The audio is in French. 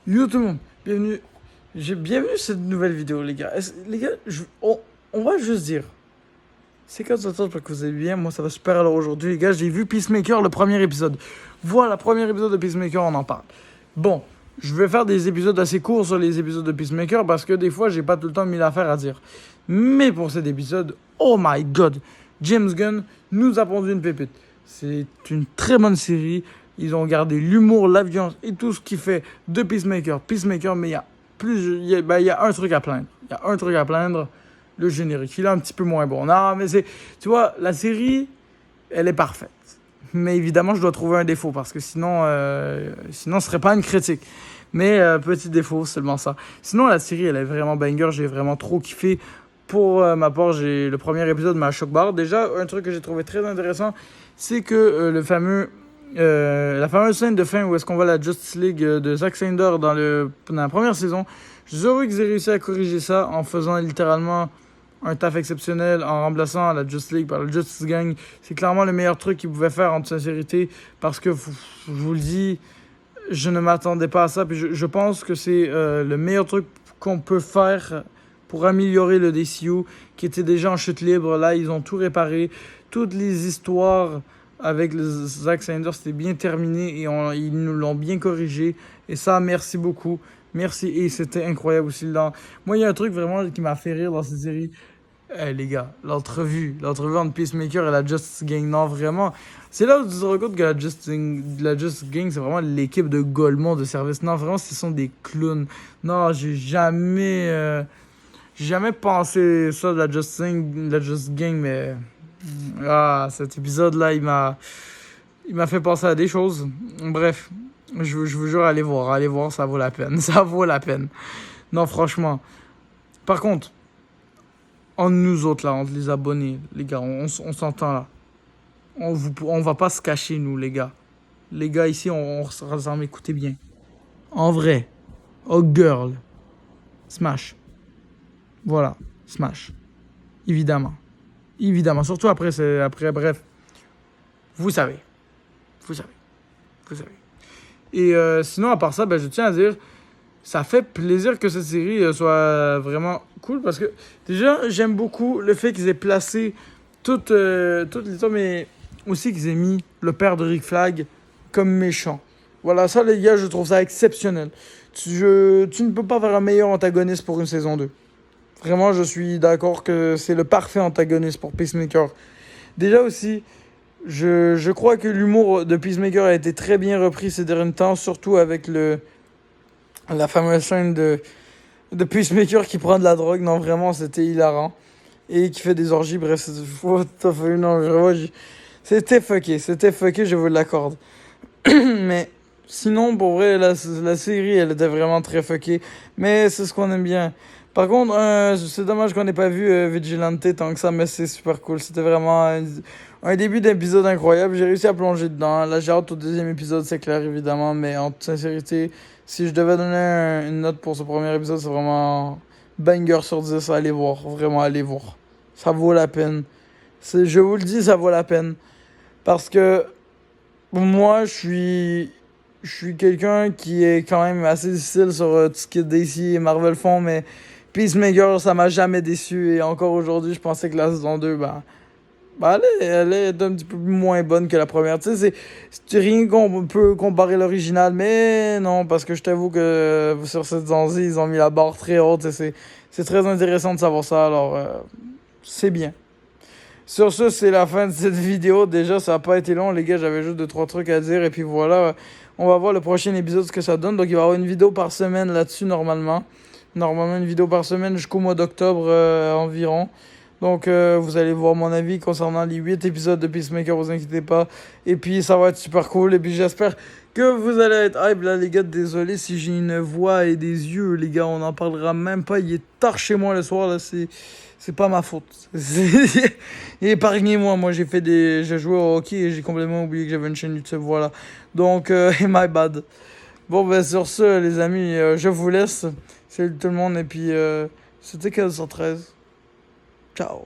Yo tout le monde, bienvenue à cette nouvelle vidéo les gars. Les gars, on va juste dire, c'est comme ça, j'espère que vous allez bien, moi ça va super alors aujourd'hui les gars, j'ai vu Peacemaker le premier épisode. Voilà, premier épisode de Peacemaker, on en parle. Bon, je vais faire des épisodes assez courts sur les épisodes de Peacemaker parce que des fois j'ai pas tout le temps mille affaires à dire. Mais pour cet épisode, oh my god, James Gunn nous a pondu une pépite. C'est une très bonne série. Ils ont gardé l'humour, la violence et tout ce qui fait de Peacemaker, mais il y a un truc à plaindre. Il y a un truc à plaindre, le générique. Il est un petit peu moins bon. Non, mais tu vois, la série, elle est parfaite. Mais évidemment, je dois trouver un défaut parce que sinon, ce serait pas une critique. Mais petit défaut, seulement ça. Sinon, la série, elle est vraiment banger. J'ai vraiment trop kiffé. Pour ma part, le premier épisode m'a choqué barre. Déjà, un truc que j'ai trouvé très intéressant, c'est que la fameuse scène de fin où est-ce qu'on voit la Justice League de Zack Snyder dans la première saison, je suis heureux qu'ils aient réussi à corriger ça en faisant littéralement un taf exceptionnel, en remplaçant la Justice League par la Justice Gang. C'est clairement le meilleur truc qu'ils pouvaient faire en toute sincérité, parce que je vous le dis, je ne m'attendais pas à ça, puis je pense que c'est le meilleur truc qu'on peut faire pour améliorer le DCU, qui était déjà en chute libre. Là, ils ont tout réparé. Toutes les histoires avec le Zack Snyder, c'était bien terminé et ils nous l'ont bien corrigé. Et ça, merci beaucoup. Merci. Et c'était incroyable aussi. Moi, il y a un truc vraiment qui m'a fait rire dans cette série. Les gars, l'entrevue entre Peacemaker et la Justice Gang. Non, vraiment. C'est là où tu te rends compte que la Justice Gang, c'est vraiment l'équipe de Golemont de service. Non, vraiment, ce sont des clowns. Non, j'ai jamais pensé ça de la Justice Gang, mais cet épisode-là, il m'a fait penser à des choses. Bref, je vous jure, allez voir, ça vaut la peine, ça vaut la peine. Non, franchement. Par contre, entre nous autres là, entre les abonnés, les gars, on s'entend là. On va pas se cacher nous, les gars. Les gars ici, on se rassemble, écoutez bien. En vrai, oh girl, smash. Voilà, smash. Évidemment. Surtout après, bref. Vous savez. Et sinon, à part ça, je tiens à dire, ça fait plaisir que cette série soit vraiment cool, parce que déjà, j'aime beaucoup le fait qu'ils aient placé toutes l'histoire, mais aussi qu'ils aient mis le père de Rick Flag comme méchant. Voilà, ça les gars, je trouve ça exceptionnel. Tu ne peux pas faire un meilleur antagoniste pour une saison 2. Vraiment, je suis d'accord que c'est le parfait antagoniste pour Peacemaker. Déjà aussi, je crois que l'humour de Peacemaker a été très bien repris ces derniers temps, surtout avec la fameuse scène de Peacemaker qui prend de la drogue. Non, vraiment, c'était hilarant. Et qui fait des orgies, bref, c'était fucké, je vous l'accorde. Mais sinon, pour vrai, la série, elle était vraiment très fuckée. Mais c'est ce qu'on aime bien. Par contre, c'est dommage qu'on n'ait pas vu Vigilante tant que ça, mais c'est super cool. C'était vraiment un début d'épisode incroyable. J'ai réussi à plonger dedans. Là, j'ai hâte au deuxième épisode, c'est clair, évidemment. Mais en toute sincérité, si je devais donner une note pour ce premier épisode, c'est vraiment banger sur 10. Allez voir, vraiment, allez voir. Ça vaut la peine. Je vous le dis, ça vaut la peine. Parce que moi, je suis quelqu'un qui est quand même assez difficile sur tout ce qui est DC et Marvel font, mais Peacemaker, ça m'a jamais déçu. Et encore aujourd'hui, je pensais que la saison 2, elle est un petit peu moins bonne que la première. Tu sais, c'est rien qu'on peut comparer l'original, mais non, parce que je t'avoue que sur cette saison-ci, ils ont mis la barre très haute. Et c'est très intéressant de savoir ça, alors c'est bien. Sur ce, c'est la fin de cette vidéo. Déjà, ça n'a pas été long, les gars. J'avais juste 2-3 trucs à dire. Et puis voilà, on va voir le prochain épisode, ce que ça donne. Donc, il va y avoir une vidéo par semaine là-dessus, normalement. Normalement, une vidéo par semaine jusqu'au mois d'octobre environ. Donc, vous allez voir mon avis concernant les 8 épisodes de Peacemaker, vous inquiétez pas. Et puis, ça va être super cool. Et puis, j'espère que vous allez être hype. Là, les gars, désolé si j'ai une voix et des yeux, les gars. On n'en parlera même pas. Il est tard chez moi le soir, là. C'est pas ma faute. Épargnez-moi. Moi, j'ai joué au hockey et j'ai complètement oublié que j'avais une chaîne YouTube. Voilà. Donc, my bad. Bon, sur ce, les amis, je vous laisse. Salut tout le monde. Et puis, c'était 1513. Ciao.